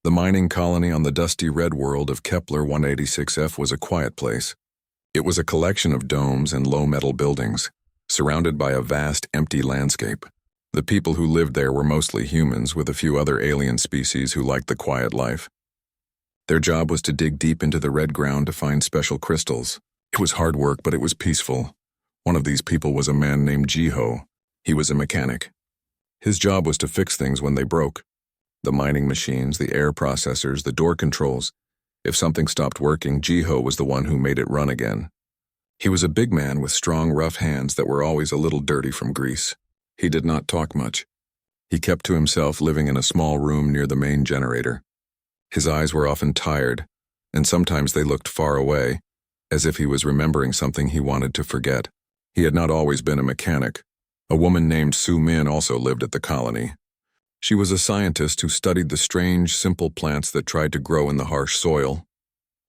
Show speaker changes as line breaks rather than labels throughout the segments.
The mining colony on the dusty red world of Kepler 186f was a quiet place. It was a collection of domes and low metal buildings, surrounded by a vast, empty landscape. The people who lived there were mostly humans, with a few other alien species who liked the quiet life. Their job was to dig deep into the red ground to find special crystals. It was hard work, but it was peaceful. One of these people was a man named Jiho. He was a mechanic. His job was to fix things when they broke. The mining machines, the air processors, the door controls. If something stopped working, Jiho was the one who made it run again. He was a big man with strong, rough hands that were always a little dirty from grease. He did not talk much. He kept to himself, living in a small room near the main generator. His eyes were often tired, and sometimes they looked far away, as if he was remembering something he wanted to forget. He had not always been a mechanic. A woman named Su Min also lived at the colony. She was a scientist who studied the strange, simple plants that tried to grow in the harsh soil.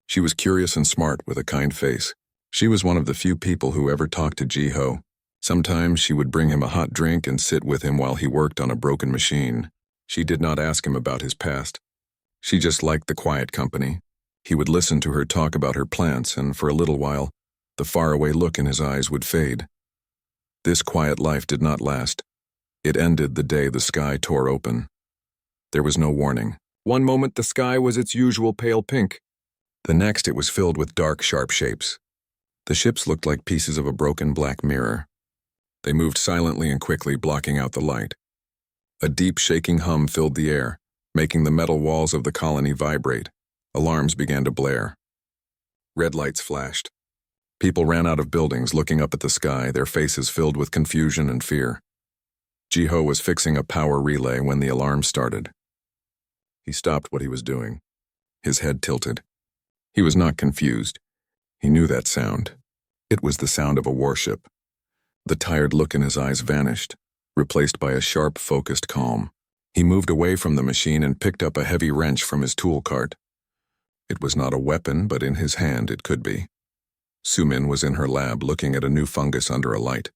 She was curious and smart, with a kind face. She was one of the few people who ever talked to Jiho. Sometimes she would bring him a hot drink and sit with him while he worked on a broken machine. She did not ask him about his past. She just liked the quiet company. He would listen to her talk about her plants, and for a little while, the faraway look in his eyes would fade. This quiet life did not last. It ended the day the sky tore open. There was no warning. One moment the sky was its usual pale pink. The next it was filled with dark, sharp shapes. The ships looked like pieces of a broken black mirror. They moved silently and quickly, blocking out the light. A deep, shaking hum filled the air, making the metal walls of the colony vibrate. Alarms began to blare. Red lights flashed. People ran out of buildings, looking up at the sky, their faces filled with confusion and fear. Jiho was fixing a power relay when the alarm started. He stopped what he was doing. His head tilted. He was not confused. He knew that sound. It was the sound of a warship. The tired look in his eyes vanished, replaced by a sharp, focused calm. He moved away from the machine and picked up a heavy wrench from his tool cart. It was not a weapon, but in his hand it could be. Su Min was in her lab, looking at a new fungus under a light.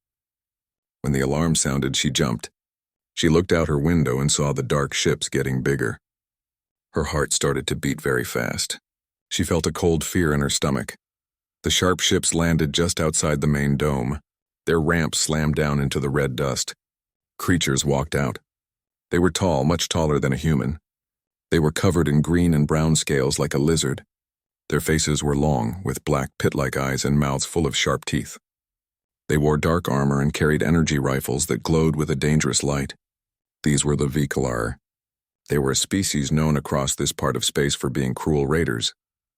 When the alarm sounded, she jumped. She looked out her window and saw the dark ships getting bigger. Her heart started to beat very fast. She felt a cold fear in her stomach. The sharp ships landed just outside the main dome. Their ramp slammed down into the red dust. Creatures walked out. They were tall, much taller than a human. They were covered in green and brown scales like a lizard. Their faces were long, with black pit-like eyes and mouths full of sharp teeth. They wore dark armor and carried energy rifles that glowed with a dangerous light. These were the Vikalar. They were a species known across this part of space for being cruel raiders.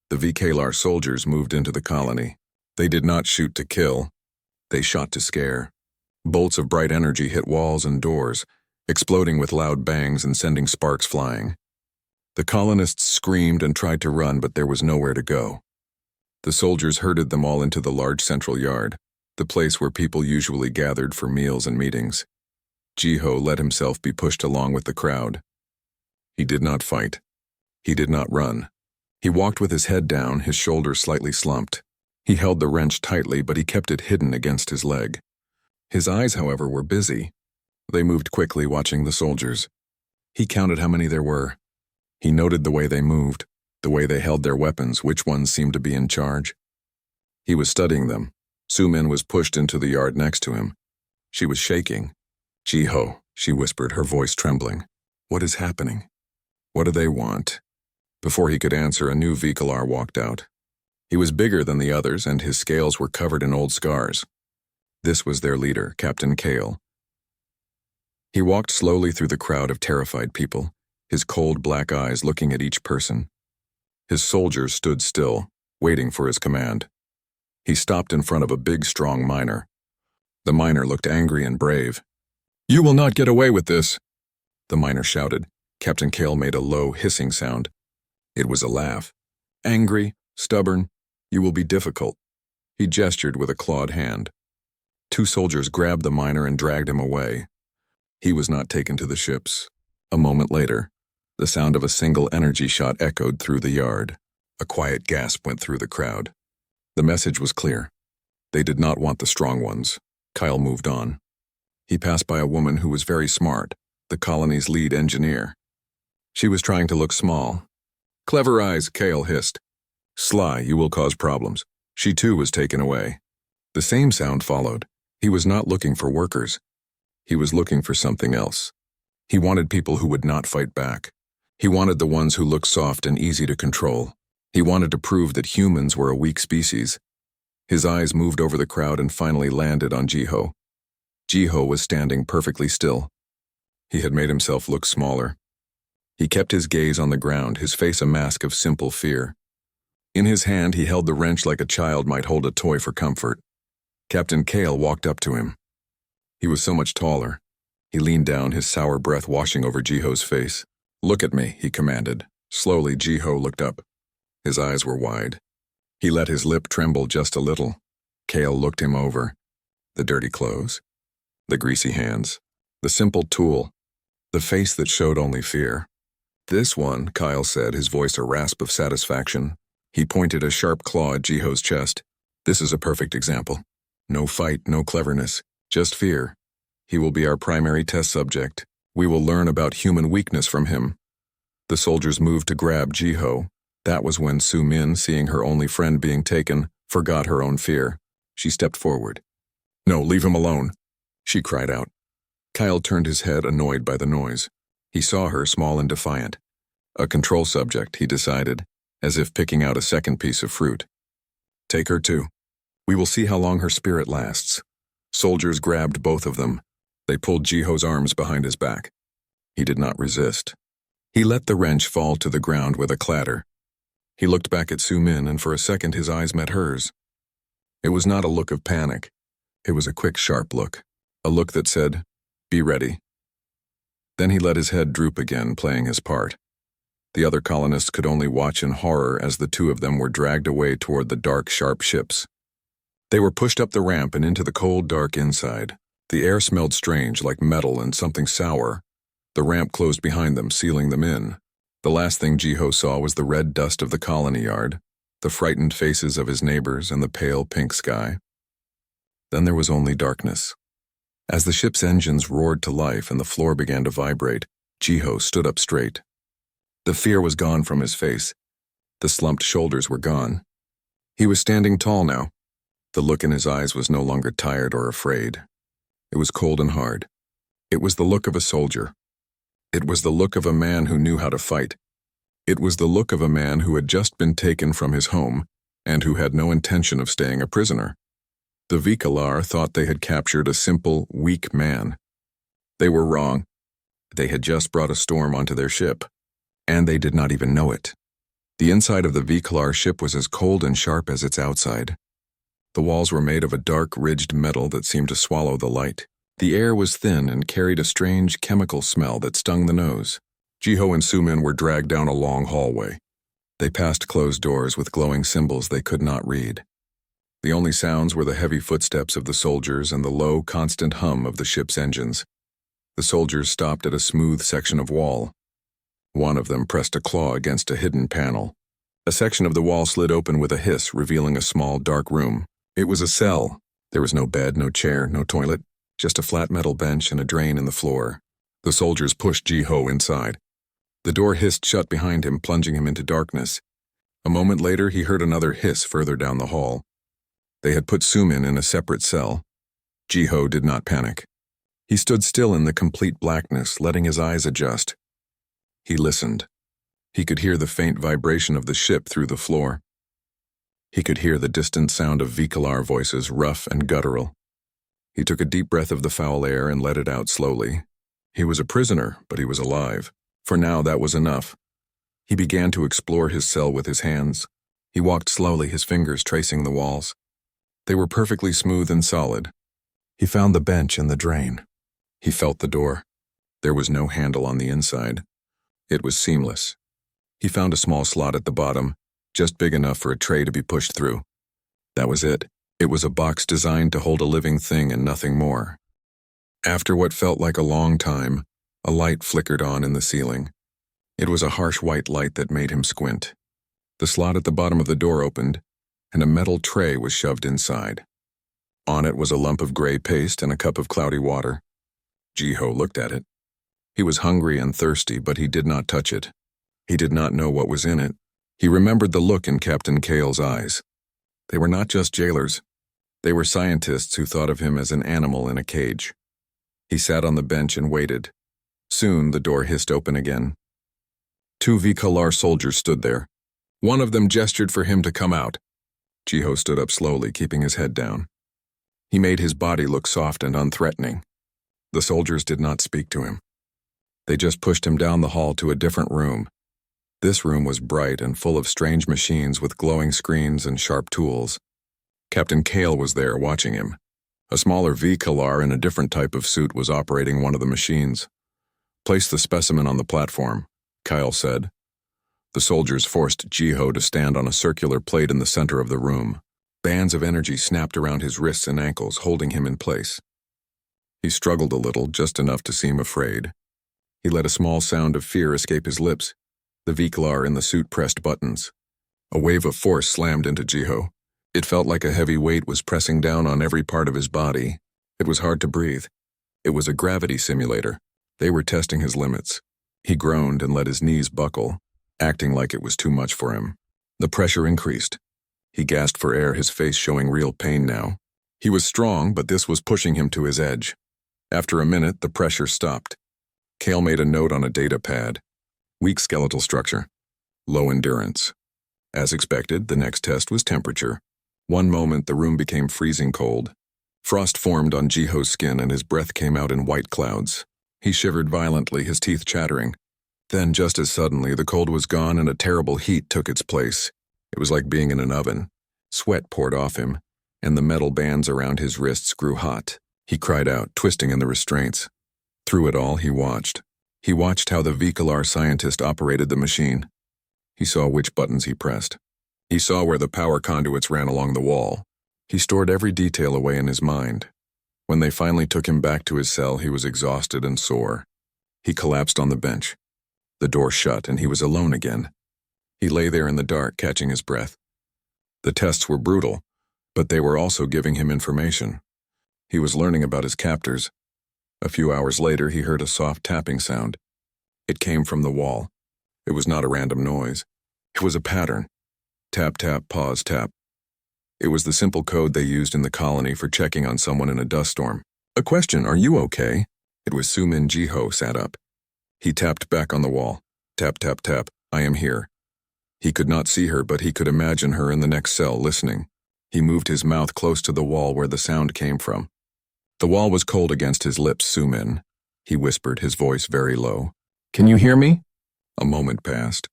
The Vikalar soldiers moved into the colony. They did not shoot to kill. They shot to scare. Bolts of bright energy hit walls and doors, exploding with loud bangs and sending sparks flying. The colonists screamed and tried to run, but there was nowhere to go. The soldiers herded them all into the large central yard, the place where people usually gathered for meals and meetings. Jiho let himself be pushed along with the crowd. He did not fight. He did not run. He walked with his head down, his shoulders slightly slumped. He held the wrench tightly, but he kept it hidden against his leg. His eyes, however, were busy. They moved quickly, watching the soldiers. He counted how many there were. He noted the way they moved, the way they held their weapons, which ones seemed to be in charge. He was studying them. Su Min was pushed into the yard next to him. She was shaking. "Jiho," she whispered, her voice trembling. "What is happening? What do they want?" Before he could answer, a new Vikalar walked out. He was bigger than the others, and his scales were covered in old scars. This was their leader, Captain Kale. He walked slowly through the crowd of terrified people, his cold black eyes looking at each person. His soldiers stood still, waiting for his command. He stopped in front of a big, strong miner. The miner looked angry and brave. "You will not get away with this," the miner shouted. Captain Kale made a low, hissing sound. It was a laugh. "Angry, stubborn, you will be difficult." He gestured with a clawed hand. Two soldiers grabbed the miner and dragged him away. He was not taken to the ships. A moment later, the sound of a single energy shot echoed through the yard. A quiet gasp went through the crowd. The message was clear. They did not want the strong ones. Kyle moved on. He passed by a woman who was very smart, the colony's lead engineer. She was trying to look small, Clever eyes, Kale hissed. Sly, you will cause problems. She too was taken away. The same sound followed. He was not looking for workers. He was looking for something else. He wanted people who would not fight back. He wanted the ones who looked soft and easy to control. He wanted to prove that humans were a weak species. His eyes moved over the crowd and finally landed on Jiho. Jiho was standing perfectly still. He had made himself look smaller. He kept his gaze on the ground, his face a mask of simple fear. In his hand, he held the wrench like a child might hold a toy for comfort. Captain Kale walked up to him. He was so much taller. He leaned down, his sour breath washing over Jiho's face. Look at me, he commanded. Slowly, Jiho looked up. His eyes were wide. He let his lip tremble just a little. Kale looked him over. The dirty clothes. The greasy hands. The simple tool. The face that showed only fear. This one, Kyle said, his voice a rasp of satisfaction. He pointed a sharp claw at Jiho's chest. This is a perfect example. No fight, no cleverness, just fear. He will be our primary test subject. We will learn about human weakness from him. The soldiers moved to grab Jiho. That was when Su Min, seeing her only friend being taken, forgot her own fear. She stepped forward. No, leave him alone, she cried out. Kyle turned his head, annoyed by the noise. He saw her, small and defiant. A control subject, he decided, as if picking out a second piece of fruit. Take her too. We will see how long her spirit lasts. Soldiers grabbed both of them. They pulled Jiho's arms behind his back. He did not resist. He let the wrench fall to the ground with a clatter. He looked back at Su Min, and for a second his eyes met hers. It was not a look of panic. It was a quick, sharp look. A look that said, "Be ready." Then he let his head droop again, playing his part. The other colonists could only watch in horror as the two of them were dragged away toward the dark, sharp ships. They were pushed up the ramp and into the cold, dark inside. The air smelled strange, like metal and something sour. The ramp closed behind them, sealing them in. The last thing Jiho saw was the red dust of the colony yard, the frightened faces of his neighbors, and the pale pink sky. Then there was only darkness. As the ship's engines roared to life and the floor began to vibrate, Jiho stood up straight. The fear was gone from his face. The slumped shoulders were gone. He was standing tall now. The look in his eyes was no longer tired or afraid. It was cold and hard. It was the look of a soldier. It was the look of a man who knew how to fight. It was the look of a man who had just been taken from his home and who had no intention of staying a prisoner. The Vikalar thought they had captured a simple, weak man. They were wrong. They had just brought a storm onto their ship, and they did not even know it. The inside of the Vikalar ship was as cold and sharp as its outside. The walls were made of a dark, ridged metal that seemed to swallow the light. The air was thin and carried a strange chemical smell that stung the nose. Jiho and Su Min were dragged down a long hallway. They passed closed doors with glowing symbols they could not read. The only sounds were the heavy footsteps of the soldiers and the low, constant hum of the ship's engines. The soldiers stopped at a smooth section of wall. One of them pressed a claw against a hidden panel. A section of the wall slid open with a hiss, revealing a small, dark room. It was a cell. There was no bed, no chair, no toilet, just a flat metal bench and a drain in the floor. The soldiers pushed Jiho inside. The door hissed shut behind him, plunging him into darkness. A moment later, he heard another hiss further down the hall. They had put Su Min in a separate cell. Jiho did not panic. He stood still in the complete blackness, letting his eyes adjust. He listened. He could hear the faint vibration of the ship through the floor. He could hear the distant sound of Vikalar voices, rough and guttural. He took a deep breath of the foul air and let it out slowly. He was a prisoner, but he was alive. For now, that was enough. He began to explore his cell with his hands. He walked slowly, his fingers tracing the walls. They were perfectly smooth and solid. He found the bench and the drain. He felt the door. There was no handle on the inside. It was seamless. He found a small slot at the bottom, just big enough for a tray to be pushed through. That was it. It was a box designed to hold a living thing and nothing more. After what felt like a long time, a light flickered on in the ceiling. It was a harsh white light that made him squint. The slot at the bottom of the door opened, and a metal tray was shoved inside. On it was a lump of gray paste and a cup of cloudy water. Jiho looked at it. He was hungry and thirsty, but he did not touch it. He did not know what was in it, He remembered the look in Captain Kale's eyes. They were not just jailers. They were scientists who thought of him as an animal in a cage. He sat on the bench and waited. Soon the door hissed open again. 2 Vikalar soldiers stood there. One of them gestured for him to come out. Jiho stood up slowly, keeping his head down. He made his body look soft and unthreatening. The soldiers did not speak to him. They just pushed him down the hall to a different room. This room was bright and full of strange machines with glowing screens and sharp tools. Captain Kale was there watching him. A smaller Vikalar in a different type of suit was operating one of the machines. "Place the specimen on the platform," Kyle said. The soldiers forced Jiho to stand on a circular plate in the center of the room. Bands of energy snapped around his wrists and ankles, holding him in place. He struggled a little, just enough to seem afraid. He let a small sound of fear escape his lips. The Vikalar in the suit pressed buttons. A wave of force slammed into Jiho. It felt like a heavy weight was pressing down on every part of his body. It was hard to breathe. It was a gravity simulator. They were testing his limits. He groaned and let his knees buckle, acting like it was too much for him. The pressure increased. He gasped for air, his face showing real pain now. He was strong, but this was pushing him to his edge. After a minute, the pressure stopped. Kale made a note on a data pad. Weak skeletal structure. Low endurance. As expected, the next test was temperature. One moment, the room became freezing cold. Frost formed on Jiho's skin and his breath came out in white clouds. He shivered violently, his teeth chattering. Then, just as suddenly, the cold was gone and a terrible heat took its place. It was like being in an oven. Sweat poured off him, and the metal bands around his wrists grew hot. He cried out, twisting in the restraints. Through it all, he watched. He watched how the Vikalar scientist operated the machine. He saw which buttons he pressed. He saw where the power conduits ran along the wall. He stored every detail away in his mind. When they finally took him back to his cell, he was exhausted and sore. He collapsed on the bench. The door shut, and he was alone again. He lay there in the dark, catching his breath. The tests were brutal, but they were also giving him information. He was learning about his captors. A few hours later, he heard a soft tapping sound. It came from the wall. It was not a random noise. It was a pattern. Tap, tap, pause, tap. It was the simple code they used in the colony for checking on someone in a dust storm. "A question, are you okay?" It was Sumin. Jiho sat up. He tapped back on the wall. Tap, tap, tap. "I am here." He could not see her, but he could imagine her in the next cell, listening. He moved his mouth close to the wall where the sound came from. The wall was cold against his lips. "Sumin," he whispered, his voice very low. "Can you hear me?" A moment passed.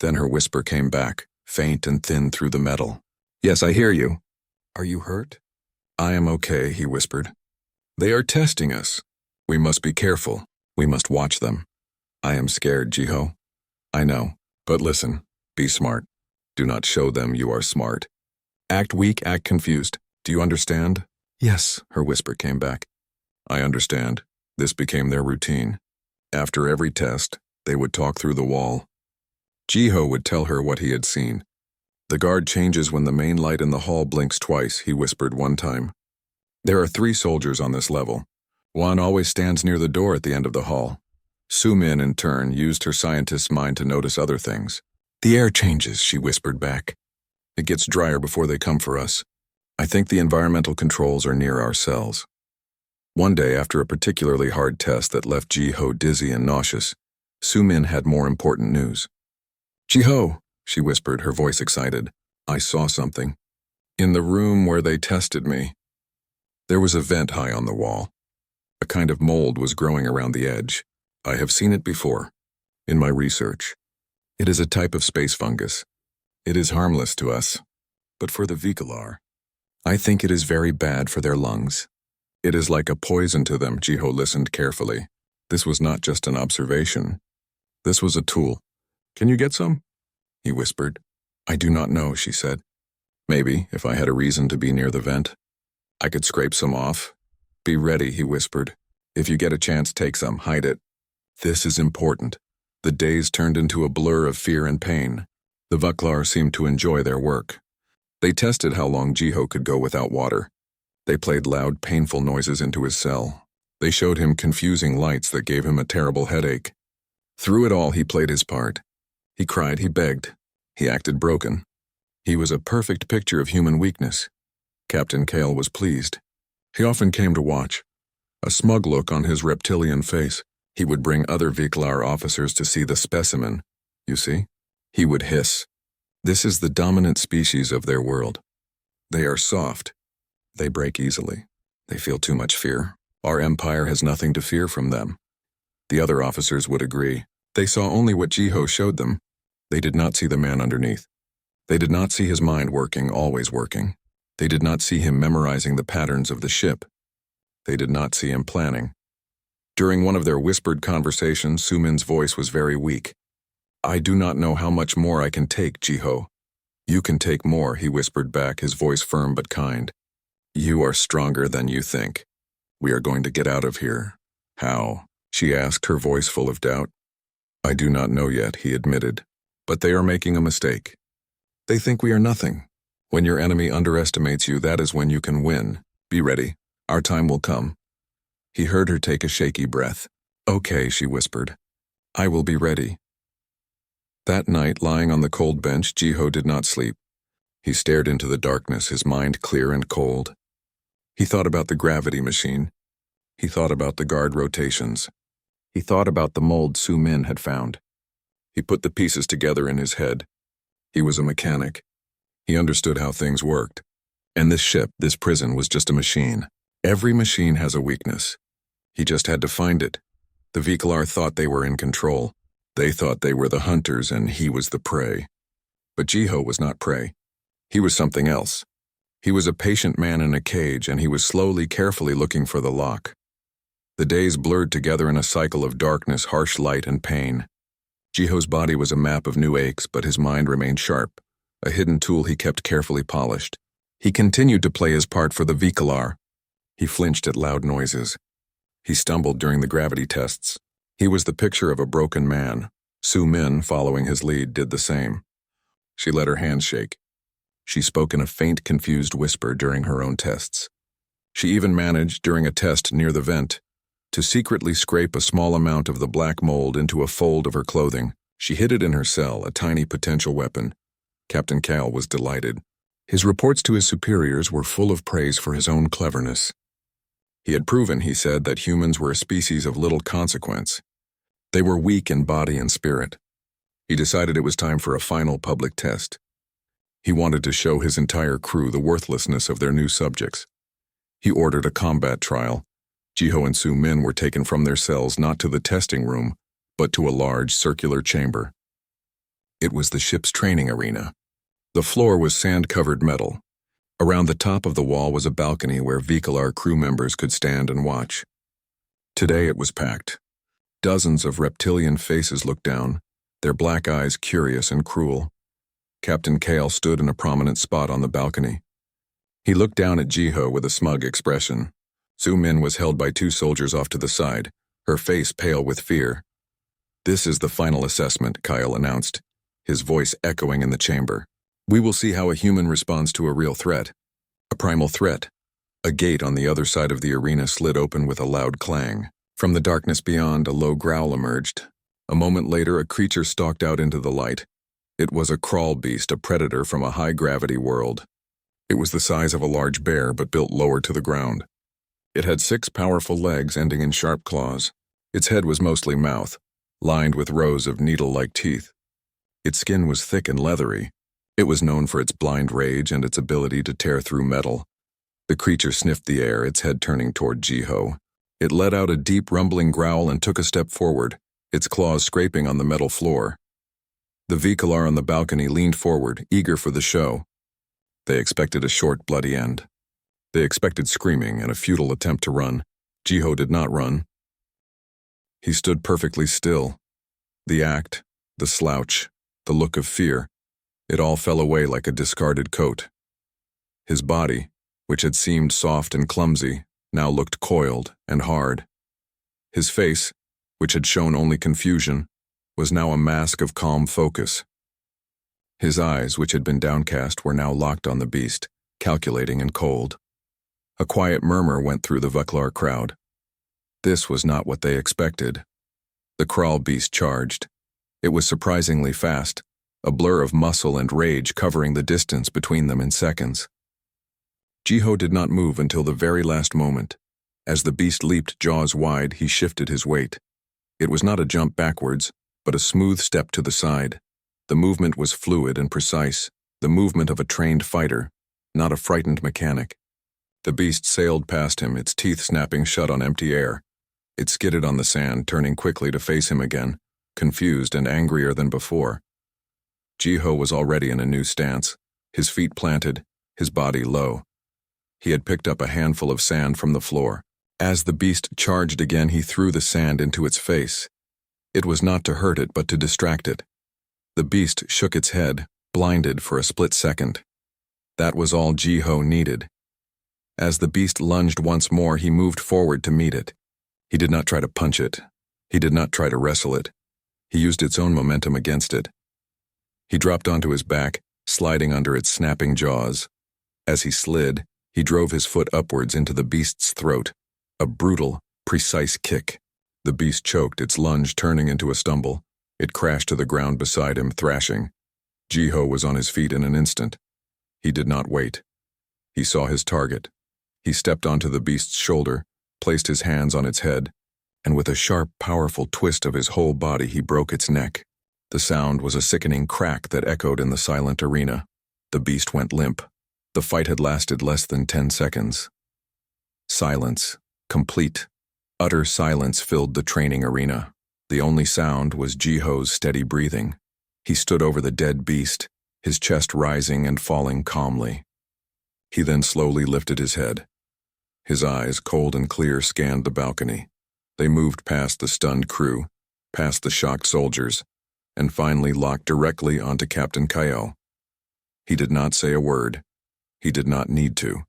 Then her whisper came back, faint and thin through the metal. "Yes, I hear you." "Are you hurt?" "I am okay," he whispered. "They are testing us. We must be careful. We must watch them." "I am scared, Jiho." "I know, but listen, be smart. Do not show them you are smart. Act weak, act confused. Do you understand?" "Yes," her whisper came back. "I understand." This became their routine. After every test, they would talk through the wall. Jiho would tell her what he had seen. "The guard changes when the main light in the hall blinks twice," he whispered one time. "There are 3 soldiers on this level. One always stands near the door at the end of the hall." Sumin, in turn, used her scientist's mind to notice other things. "The air changes," she whispered back. "It gets drier before they come for us. I think the environmental controls are near our cells." One day, after a particularly hard test that left Jiho dizzy and nauseous, Sumin had more important news. "Jiho," she whispered, her voice excited. "I saw something. In the room where they tested me." There was a vent high on the wall. A kind of mold was growing around the edge. "I have seen it before. In my research. It is a type of space fungus. It is harmless to us. But for the Vikalar, I think it is very bad for their lungs. It is like a poison to them." Jiho listened carefully. This was not just an observation. This was a tool. "Can you get some?" he whispered. "I do not know," she said. "Maybe, if I had a reason to be near the vent. I could scrape some off." "Be ready," he whispered. "If you get a chance, take some, hide it. This is important." The days turned into a blur of fear and pain. The Vakalar seemed to enjoy their work. They tested how long Jiho could go without water. They played loud, painful noises into his cell. They showed him confusing lights that gave him a terrible headache. Through it all, he played his part. He cried, he begged. He acted broken. He was a perfect picture of human weakness. Captain Kale was pleased. He often came to watch, a smug look on his reptilian face. He would bring other Viklar officers to see the specimen. You see? He would hiss. This is the dominant species of their world. They are soft. They break easily. They feel too much fear. Our empire has nothing to fear from them. The other officers would agree. They saw only what Jiho showed them. They did not see the man underneath. They did not see his mind working, always working. They did not see him memorizing the patterns of the ship. They did not see him planning. During one of their whispered conversations, Sumin's voice was very weak. I do not know how much more I can take, Jiho. You can take more, he whispered back, his voice firm but kind. You are stronger than you think. We are going to get out of here. How? She asked, her voice full of doubt. I do not know yet, he admitted. But they are making a mistake. They think we are nothing. When your enemy underestimates you, that is when you can win. Be ready. Our time will come. He heard her take a shaky breath. Okay, she whispered. I will be ready. That night, lying on the cold bench, Jiho did not sleep. He stared into the darkness, his mind clear and cold. He thought about the gravity machine. He thought about the guard rotations. He thought about the mold Su Min had found. He put the pieces together in his head. He was a mechanic. He understood how things worked. And this ship, this prison, was just a machine. Every machine has a weakness. He just had to find it. The Viklar thought they were in control. They thought they were the hunters and he was the prey. But Jiho was not prey. He was something else. He was a patient man in a cage, and he was slowly, carefully looking for the lock. The days blurred together in a cycle of darkness, harsh light, and pain. Jiho's body was a map of new aches, but his mind remained sharp, a hidden tool he kept carefully polished. He continued to play his part for the Viklar. He flinched at loud noises. He stumbled during the gravity tests. He was the picture of a broken man. Su Min, following his lead, did the same. She let her hands shake. She spoke in a faint, confused whisper during her own tests. She even managed, during a test near the vent, to secretly scrape a small amount of the black mold into a fold of her clothing. She hid it in her cell, a tiny potential weapon. Captain Cal was delighted. His reports to his superiors were full of praise for his own cleverness. He had proven, he said, that humans were a species of little consequence. They were weak in body and spirit. He decided it was time for a final public test. He wanted to show his entire crew the worthlessness of their new subjects. He ordered a combat trial. Jiho and Su Min were taken from their cells not to the testing room, but to a large circular chamber. It was the ship's training arena. The floor was sand-covered metal. Around the top of the wall was a balcony where Viklar crew members could stand and watch. Today it was packed. Dozens of reptilian faces looked down, their black eyes curious and cruel. Captain Kale stood in a prominent spot on the balcony. He looked down at Jiho with a smug expression. Su Min was held by two soldiers off to the side, her face pale with fear. This is the final assessment, Kyle announced, his voice echoing in the chamber. We will see how a human responds to a real threat. A primal threat. A gate on the other side of the arena slid open with a loud clang. From the darkness beyond, a low growl emerged. A moment later, a creature stalked out into the light. It was a crawl beast, a predator from a high-gravity world. It was the size of a large bear, but built lower to the ground. It had 6 powerful legs ending in sharp claws. Its head was mostly mouth, lined with rows of needle-like teeth. Its skin was thick and leathery. It was known for its blind rage and its ability to tear through metal. The creature sniffed the air, its head turning toward Jiho. It let out a deep, rumbling growl and took a step forward, its claws scraping on the metal floor. The Viklar on the balcony leaned forward, eager for the show. They expected a short, bloody end. They expected screaming and a futile attempt to run. Jiho did not run. He stood perfectly still. The act, the slouch, the look of fear, it all fell away like a discarded coat. His body, which had seemed soft and clumsy, now looked coiled and hard. His face, which had shown only confusion, was now a mask of calm focus. His eyes, which had been downcast, were now locked on the beast, calculating and cold. A quiet murmur went through the Viklar crowd. This was not what they expected. The crawl beast charged. It was surprisingly fast, a blur of muscle and rage covering the distance between them in seconds. Jiho did not move until the very last moment. As the beast leaped jaws wide, he shifted his weight. It was not a jump backwards, but a smooth step to the side. The movement was fluid and precise, the movement of a trained fighter, not a frightened mechanic. The beast sailed past him, its teeth snapping shut on empty air. It skidded on the sand, turning quickly to face him again, confused and angrier than before. Jiho was already in a new stance, his feet planted, his body low. He had picked up a handful of sand from the floor. As the beast charged again, he threw the sand into its face. It was not to hurt it, but to distract it. The beast shook its head, blinded for a split second. That was all Jiho needed. As the beast lunged once more, he moved forward to meet it. He did not try to punch it. He did not try to wrestle it. He used its own momentum against it. He dropped onto his back, sliding under its snapping jaws. As he slid, he drove his foot upwards into the beast's throat. A brutal, precise kick. The beast choked, its lunge turning into a stumble. It crashed to the ground beside him, thrashing. Jiho was on his feet in an instant. He did not wait. He saw his target. He stepped onto the beast's shoulder, placed his hands on its head, and with a sharp, powerful twist of his whole body, he broke its neck. The sound was a sickening crack that echoed in the silent arena. The beast went limp. The fight had lasted less than 10 seconds. Silence, complete, utter silence filled the training arena. The only sound was Jiho's steady breathing. He stood over the dead beast, his chest rising and falling calmly. He then slowly lifted his head. His eyes, cold and clear, scanned the balcony. They moved past the stunned crew, past the shocked soldiers, and finally locked directly onto Captain Kyle. He did not say a word. He did not need to.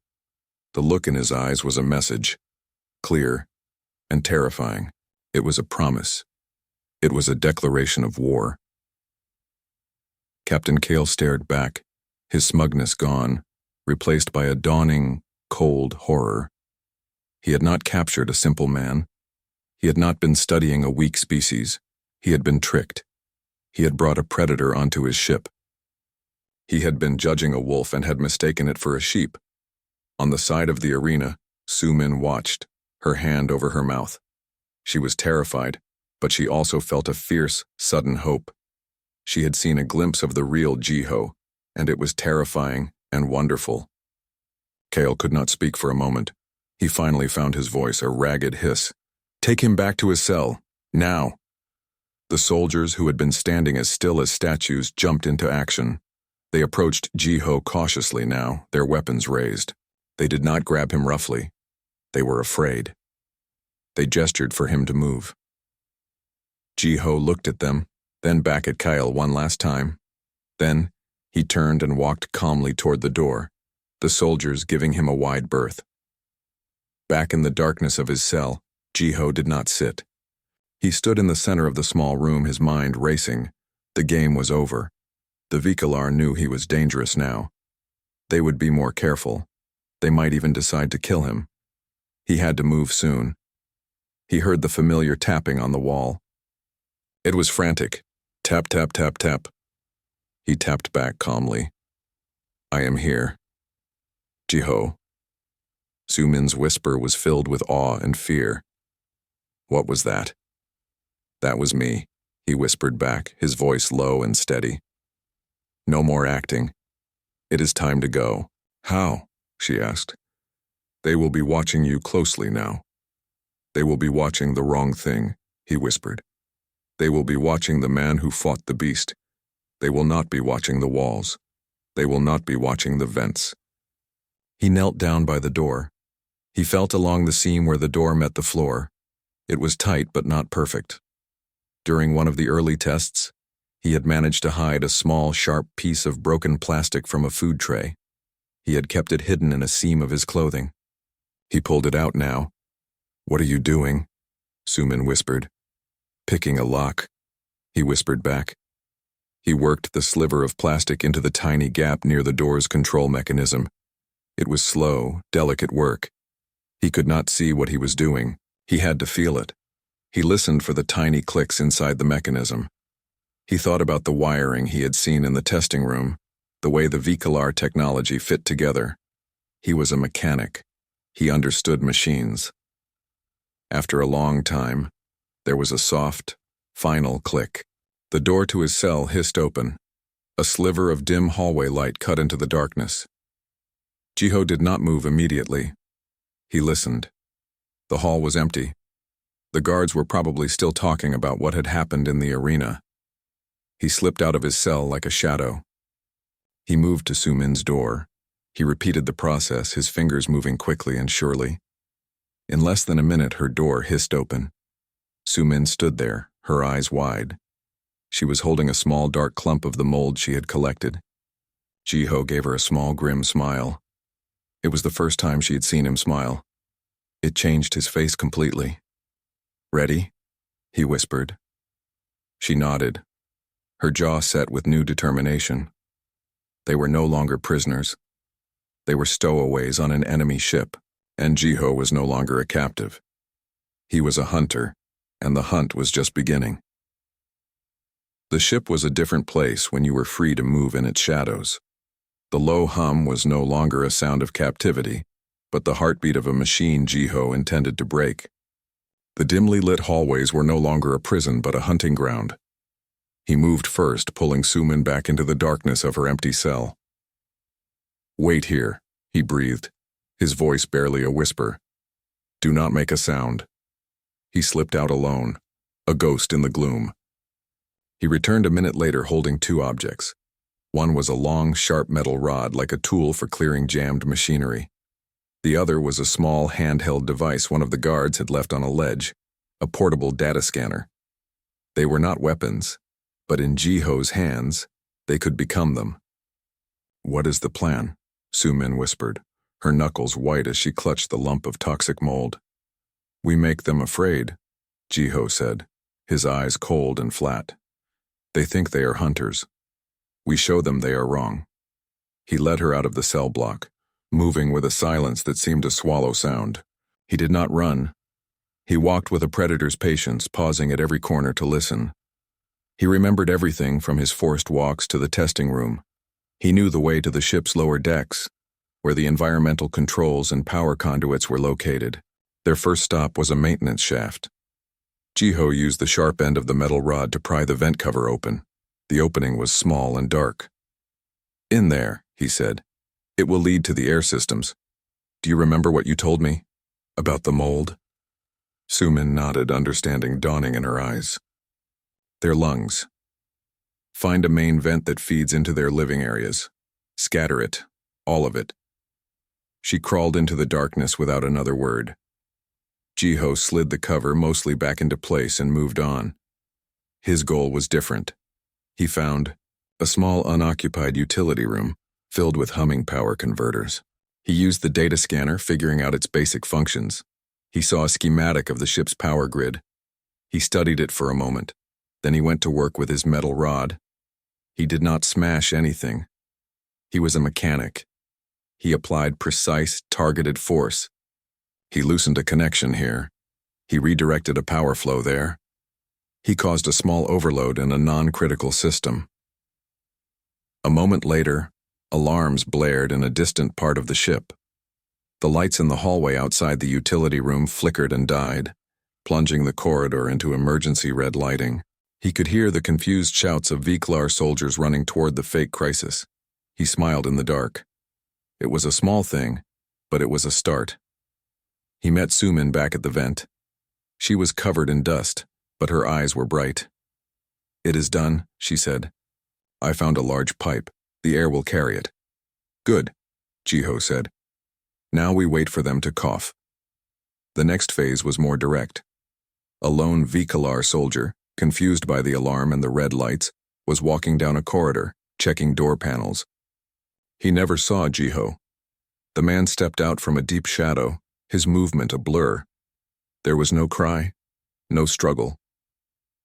The look in his eyes was a message, clear and terrifying. It was a promise. It was a declaration of war. Captain Kale stared back, his smugness gone, replaced by a dawning, cold horror. He had not captured a simple man. He had not been studying a weak species. He had been tricked. He had brought a predator onto his ship. He had been judging a wolf and had mistaken it for a sheep. On the side of the arena, Su-min watched, her hand over her mouth. She was terrified, but she also felt a fierce, sudden hope. She had seen a glimpse of the real Jiho, and it was terrifying and wonderful. Kale could not speak for a moment. He finally found his voice, a ragged hiss. "Take him back to his cell, now." The soldiers, who had been standing as still as statues, jumped into action. They approached Jiho cautiously now, their weapons raised. They did not grab him roughly. They were afraid. They gestured for him to move. Jiho looked at them, then back at Kyle one last time. Then, he turned and walked calmly toward the door, the soldiers giving him a wide berth. Back in the darkness of his cell, Jiho did not sit. He stood in the center of the small room, his mind racing. The game was over. The Vikalar knew he was dangerous now. They would be more careful. They might even decide to kill him. He had to move soon. He heard the familiar tapping on the wall. It was frantic. Tap, tap, tap, tap. He tapped back calmly. "I am here." Jiho. Su-min's whisper was filled with awe and fear. "What was that?" "That was me," he whispered back, his voice low and steady. "No more acting. It is time to go." "How?" she asked. "They will be watching you closely now. They will be watching the wrong thing," he whispered. "They will be watching the man who fought the beast. They will not be watching the walls. They will not be watching the vents." He knelt down by the door. He felt along the seam where the door met the floor. It was tight but not perfect. During one of the early tests, he had managed to hide a small, sharp piece of broken plastic from a food tray. He had kept it hidden in a seam of his clothing. He pulled it out now. "What are you doing?" Su-min whispered. "Picking a lock," he whispered back. He worked the sliver of plastic into the tiny gap near the door's control mechanism. It was slow, delicate work. He could not see what he was doing. He had to feel it. He listened for the tiny clicks inside the mechanism. He thought about the wiring he had seen in the testing room, the way the VCLR technology fit together. He was a mechanic. He understood machines. After a long time, there was a soft, final click. The door to his cell hissed open. A sliver of dim hallway light cut into the darkness. Jiho did not move immediately. He listened. The hall was empty. The guards were probably still talking about what had happened in the arena. He slipped out of his cell like a shadow. He moved to Sumin's door. He repeated the process, his fingers moving quickly and surely. In less than a minute, her door hissed open. Sumin stood there, her eyes wide. She was holding a small dark clump of the mold she had collected. Jiho gave her a small grim smile. It was the first time she had seen him smile. It changed his face completely. "Ready?" he whispered. She nodded, her jaw set with new determination. They were no longer prisoners. They were stowaways on an enemy ship, and Jiho was no longer a captive. He was a hunter, and the hunt was just beginning. The ship was a different place when you were free to move in its shadows. The low hum was no longer a sound of captivity, but the heartbeat of a machine Jiho intended to break. The dimly lit hallways were no longer a prison but a hunting ground. He moved first, pulling Sumin back into the darkness of her empty cell. "Wait here," he breathed, his voice barely a whisper. "Do not make a sound." He slipped out alone, a ghost in the gloom. He returned a minute later holding two objects. One was a long, sharp metal rod like a tool for clearing jammed machinery. The other was a small, handheld device one of the guards had left on a ledge, a portable data scanner. They were not weapons, but in Jiho's hands, they could become them. "What is the plan?" Sumin whispered, her knuckles white as she clutched the lump of toxic mold. "We make them afraid," Jiho said, his eyes cold and flat. "They think they are hunters. We show them they are wrong." He led her out of the cell block, moving with a silence that seemed to swallow sound. He did not run. He walked with a predator's patience, pausing at every corner to listen. He remembered everything from his forced walks to the testing room. He knew the way to the ship's lower decks, where the environmental controls and power conduits were located. Their first stop was a maintenance shaft. Jiho used the sharp end of the metal rod to pry the vent cover open. The opening was small and dark. "In there," he said. "It will lead to the air systems. Do you remember what you told me? About the mold?" Sumin nodded, understanding dawning in her eyes. "Their lungs. Find a main vent that feeds into their living areas. Scatter it, all of it." She crawled into the darkness without another word. Jiho slid the cover mostly back into place and moved on. His goal was different. He found a small unoccupied utility room filled with humming power converters. He used the data scanner, figuring out its basic functions. He saw a schematic of the ship's power grid. He studied it for a moment. Then he went to work with his metal rod. He did not smash anything. He was a mechanic. He applied precise, targeted force. He loosened a connection here. He redirected a power flow there. He caused a small overload in a non-critical system. A moment later, alarms blared in a distant part of the ship. The lights in the hallway outside the utility room flickered and died, plunging the corridor into emergency red lighting. He could hear the confused shouts of VCLR soldiers running toward the fake crisis. He smiled in the dark. It was a small thing, but it was a start. He met Sumin back at the vent. She was covered in dust, but her eyes were bright. "It is done," she said. "I found a large pipe. The air will carry it." "Good," Jiho said. "Now we wait for them to cough." The next phase was more direct. A lone VCLR soldier, confused by the alarm and the red lights, was walking down a corridor, checking door panels. He never saw Jiho. The man stepped out from a deep shadow, his movement a blur. There was no cry, no struggle.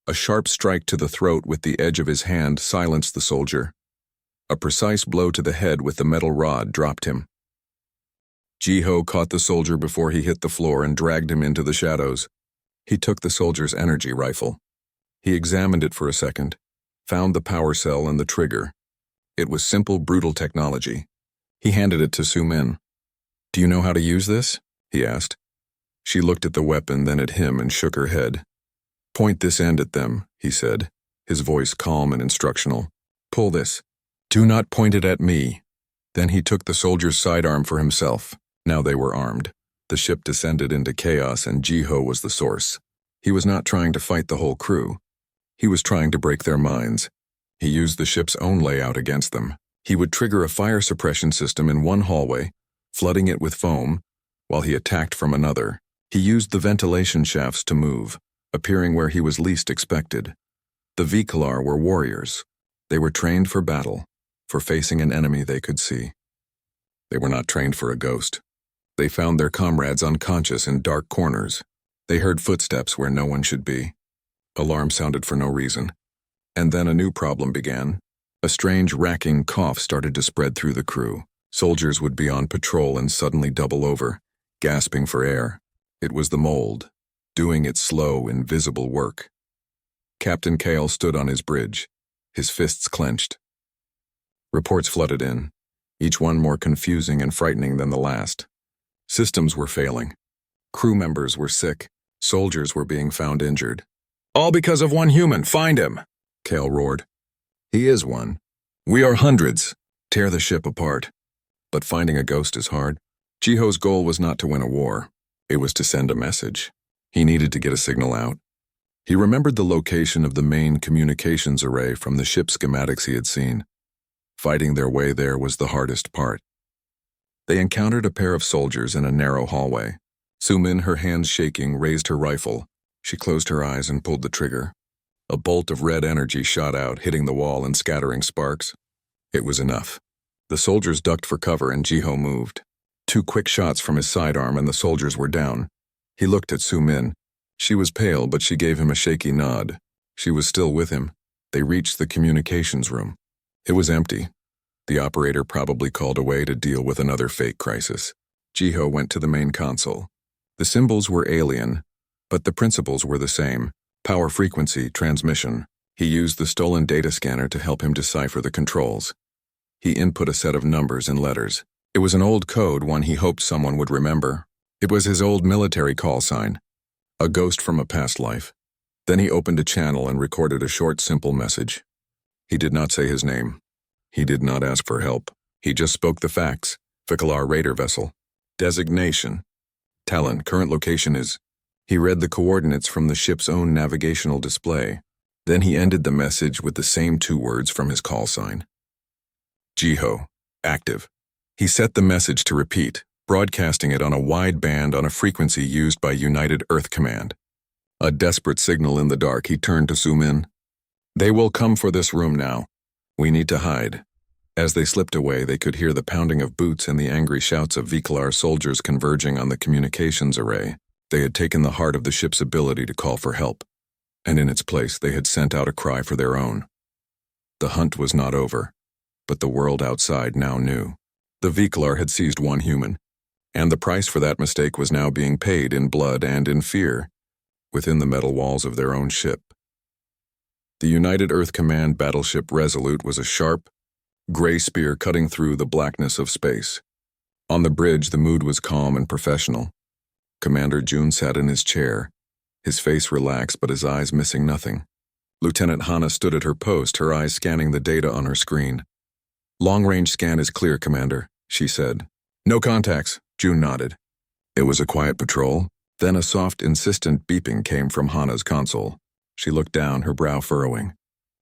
A sharp strike to the throat with the edge of his hand silenced the soldier. A precise blow to the head with the metal rod dropped him. Jiho caught the soldier before he hit the floor and dragged him into the shadows. He took the soldier's energy rifle. He examined it for a second, found the power cell and the trigger. It was simple, brutal technology. He handed it to Su-min. "Do you know how to use this?" he asked. She looked at the weapon, then at him, and shook her head. "Point this end at them," he said, his voice calm and instructional. "Pull this. Do not point it at me." Then he took the soldier's sidearm for himself. Now they were armed. The ship descended into chaos, and Jiho was the source. He was not trying to fight the whole crew. He was trying to break their minds. He used the ship's own layout against them. He would trigger a fire suppression system in one hallway, flooding it with foam, while he attacked from another. He used the ventilation shafts to move, appearing where he was least expected. The Vikalar were warriors. They were trained for battle, for facing an enemy they could see. They were not trained for a ghost. They found their comrades unconscious in dark corners. They heard footsteps where no one should be. Alarm sounded for no reason. And then a new problem began. A strange, racking cough started to spread through the crew. Soldiers would be on patrol and suddenly double over, gasping for air. It was the mold, doing its slow, invisible work. Captain Kale stood on his bridge, his fists clenched. Reports flooded in, each one more confusing and frightening than the last. Systems were failing. Crew members were sick. Soldiers were being found injured. "All because of one human. Find him!" Kale roared. "He is one. We are hundreds. Tear the ship apart." But finding a ghost is hard. Jiho's goal was not to win a war. It was to send a message. He needed to get a signal out. He remembered the location of the main communications array from the ship schematics he had seen. Fighting their way there was the hardest part. They encountered a pair of soldiers in a narrow hallway. Su-min, her hands shaking, raised her rifle. She closed her eyes and pulled the trigger. A bolt of red energy shot out, hitting the wall and scattering sparks. It was enough. The soldiers ducked for cover and Jiho moved. 2 quick shots from his sidearm and the soldiers were down. He looked at Su-min. She was pale, but she gave him a shaky nod. She was still with him. They reached the communications room. It was empty. The operator probably called away to deal with another fake crisis. Jiho went to the main console. The symbols were alien, but the principles were the same. Power frequency, transmission. He used the stolen data scanner to help him decipher the controls. He input a set of numbers and letters. It was an old code, one he hoped someone would remember. It was his old military call sign. A ghost from a past life. Then he opened a channel and recorded a short, simple message. He did not say his name. He did not ask for help. He just spoke the facts. Vikalar Raider vessel. Designation. Talon, current location is... He read the coordinates from the ship's own navigational display. Then he ended the message with the same 2 words from his call sign. Jiho. Active. He set the message to repeat, broadcasting it on a wide band on a frequency used by United Earth Command. A desperate signal in the dark, he turned to Su-min. "They will come for this room now. We need to hide." As they slipped away, they could hear the pounding of boots and the angry shouts of Vikalar soldiers converging on the communications array. They had taken the heart of the ship's ability to call for help, and in its place they had sent out a cry for their own. The hunt was not over, but the world outside now knew. The Vikalar had seized one human, and the price for that mistake was now being paid in blood and in fear, within the metal walls of their own ship. The United Earth Command battleship Resolute was a sharp, gray spear cutting through the blackness of space. On the bridge, the mood was calm and professional. Commander Jun sat in his chair, his face relaxed but his eyes missing nothing. Lieutenant Hana stood at her post, her eyes scanning the data on her screen. "Long-range scan is clear, Commander," she said. "No contacts," Jun nodded. It was a quiet patrol. Then a soft, insistent beeping came from Hana's console. She looked down, her brow furrowing.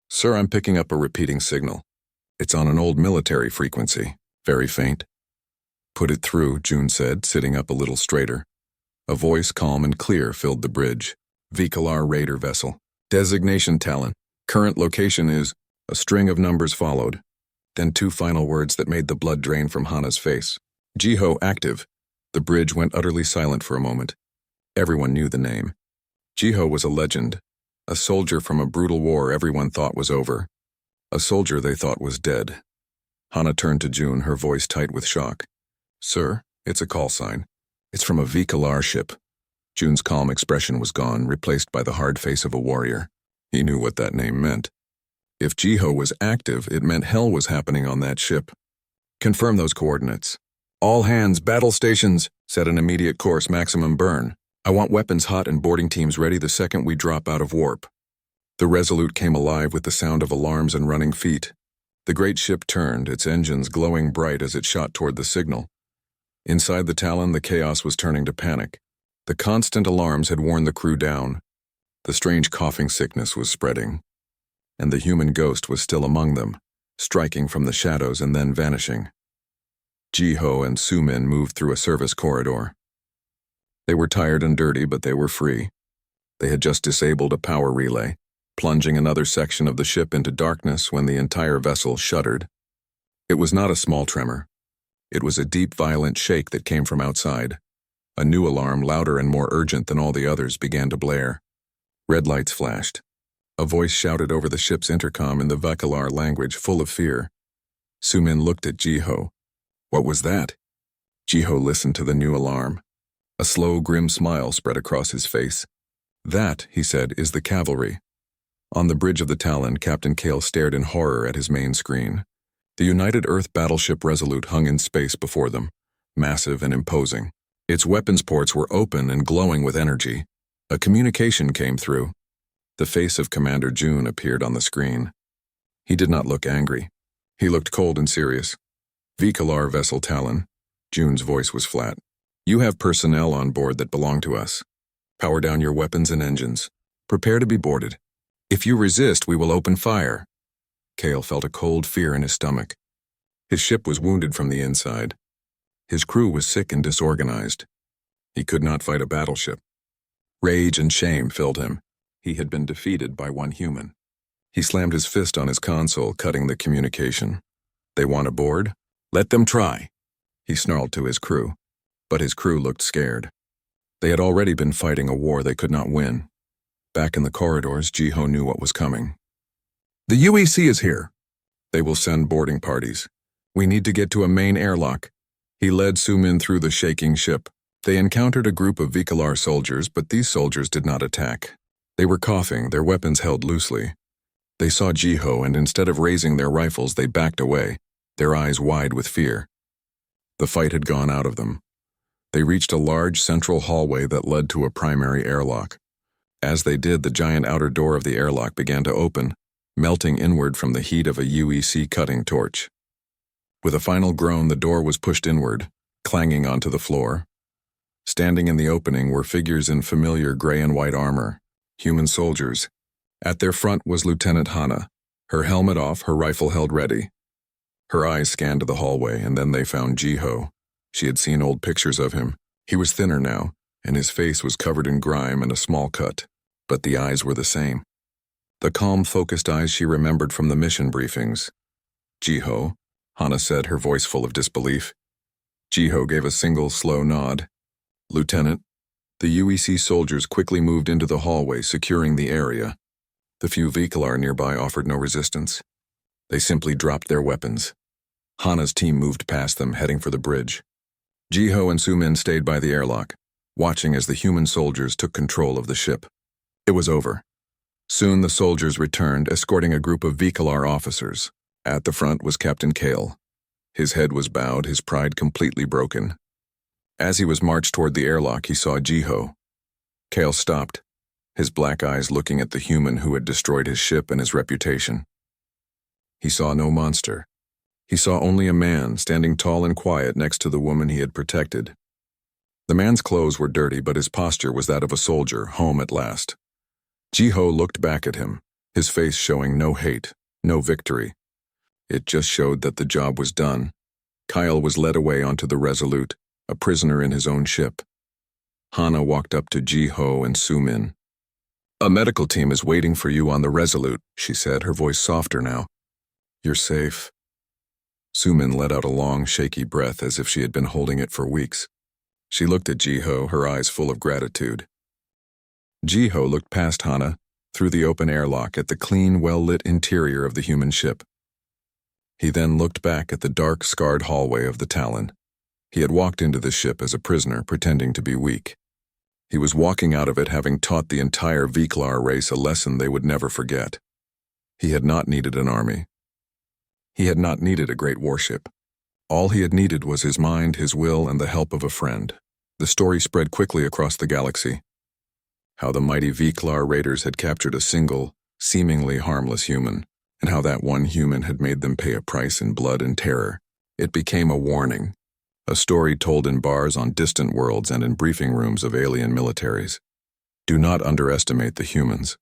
"Sir, I'm picking up a repeating signal. It's on an old military frequency, very faint." "Put it through," Jun said, sitting up a little straighter. A voice calm and clear filled the bridge. "Vikalar Raider vessel. Designation Talon. Current location is..." A string of numbers followed. Then 2 final words that made the blood drain from Hana's face. "Jiho active." The bridge went utterly silent for a moment. Everyone knew the name. Jiho was a legend. A soldier from a brutal war everyone thought was over. A soldier they thought was dead. Hana turned to Jun, her voice tight with shock. "Sir, it's a call sign. It's from a Vikalar ship." Jun's calm expression was gone, replaced by the hard face of a warrior. He knew what that name meant. If Jiho was active, it meant hell was happening on that ship. Confirm those coordinates. All hands, battle stations, set an immediate course maximum burn. I want weapons hot and boarding teams ready the second we drop out of warp. The Resolute came alive with the sound of alarms and running feet. The great ship turned, its engines glowing bright as it shot toward the signal. Inside the Talon, the chaos was turning to panic. The constant alarms had worn the crew down. The strange coughing sickness was spreading. And the human ghost was still among them, striking from the shadows and then vanishing. Jiho and Sumin moved through a service corridor. They were tired and dirty, but they were free. They had just disabled a power relay, plunging another section of the ship into darkness when the entire vessel shuddered. It was not a small tremor. It was a deep, violent shake that came from outside. A new alarm, louder and more urgent than all the others, began to blare. Red lights flashed. A voice shouted over the ship's intercom in the Vekalar language, full of fear. Sumin looked at Jiho. What was that? Jiho listened to the new alarm. A slow, grim smile spread across his face. That, he said, is the cavalry. On the bridge of the Talon, Captain Kale stared in horror at his main screen. The United Earth battleship Resolute hung in space before them, massive and imposing. Its weapons ports were open and glowing with energy. A communication came through. The face of Commander June appeared on the screen. He did not look angry. He looked cold and serious. Vekalar vessel Talon. June's voice was flat. You have personnel on board that belong to us. Power down your weapons and engines. Prepare to be boarded. If you resist, we will open fire. Kale felt a cold fear in his stomach. His ship was wounded from the inside. His crew was sick and disorganized. He could not fight a battleship. Rage and shame filled him. He had been defeated by one human. He slammed his fist on his console, cutting the communication. They want aboard? Let them try. He snarled to his crew, but his crew looked scared. They had already been fighting a war they could not win. Back in the corridors, Jiho knew what was coming. The UEC is here. They will send boarding parties. We need to get to a main airlock. He led Sumin through the shaking ship. They encountered a group of Vekalar soldiers, but these soldiers did not attack. They were coughing, their weapons held loosely. They saw Jiho, and instead of raising their rifles, they backed away, their eyes wide with fear. The fight had gone out of them. They reached a large central hallway that led to a primary airlock. As they did, the giant outer door of the airlock began to open, melting inward from the heat of a UEC cutting torch. With a final groan, the door was pushed inward, clanging onto the floor. Standing in the opening were figures in familiar gray and white armor, human soldiers. At their front was Lieutenant Hana, her helmet off, her rifle held ready. Her eyes scanned the hallway, and then they found Jiho. She had seen old pictures of him. He was thinner now, and his face was covered in grime and a small cut, but the eyes were the same. The calm, focused eyes she remembered from the mission briefings. Jiho, Hana said, her voice full of disbelief. Jiho gave a single, slow nod. Lieutenant, the UEC soldiers quickly moved into the hallway, securing the area. The few Vekalar nearby offered no resistance. They simply dropped their weapons. Hana's team moved past them, heading for the bridge. Jiho and Sumin stayed by the airlock, watching as the human soldiers took control of the ship. It was over. Soon the soldiers returned, escorting a group of Vekalar officers. At the front was Captain Kale. His head was bowed, his pride completely broken. As he was marched toward the airlock, he saw Jiho. Kale stopped, his black eyes looking at the human who had destroyed his ship and his reputation. He saw no monster. He saw only a man standing tall and quiet next to the woman he had protected. The man's clothes were dirty, but his posture was that of a soldier, home at last. Jiho looked back at him, his face showing no hate, no victory. It just showed that the job was done. Kyle was led away onto the Resolute, a prisoner in his own ship. Hana walked up to Jiho and Sumin. A medical team is waiting for you on the Resolute, she said, her voice softer now. You're safe. Sumin let out a long, shaky breath as if she had been holding it for weeks. She looked at Jiho, her eyes full of gratitude. Jiho looked past Hana, through the open airlock at the clean, well-lit interior of the human ship. He then looked back at the dark, scarred hallway of the Talon. He had walked into the ship as a prisoner, pretending to be weak. He was walking out of it having taught the entire Vekalar race a lesson they would never forget. He had not needed an army. He had not needed a great warship. All he had needed was his mind, his will, and the help of a friend. The story spread quickly across the galaxy. How the mighty Vklar raiders had captured a single, seemingly harmless human, and how that one human had made them pay a price in blood and terror. It became a warning, a story told in bars on distant worlds and in briefing rooms of alien militaries. Do not underestimate the humans.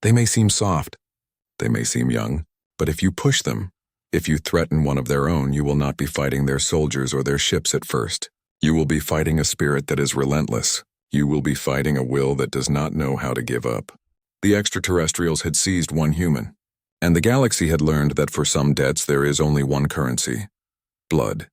They may seem soft, they may seem young, but if you push them, if you threaten one of their own, you will not be fighting their soldiers or their ships at first. You will be fighting a spirit that is relentless. You will be fighting a will that does not know how to give up. The extraterrestrials had seized one human, and the galaxy had learned that for some debts there is only one currency: blood.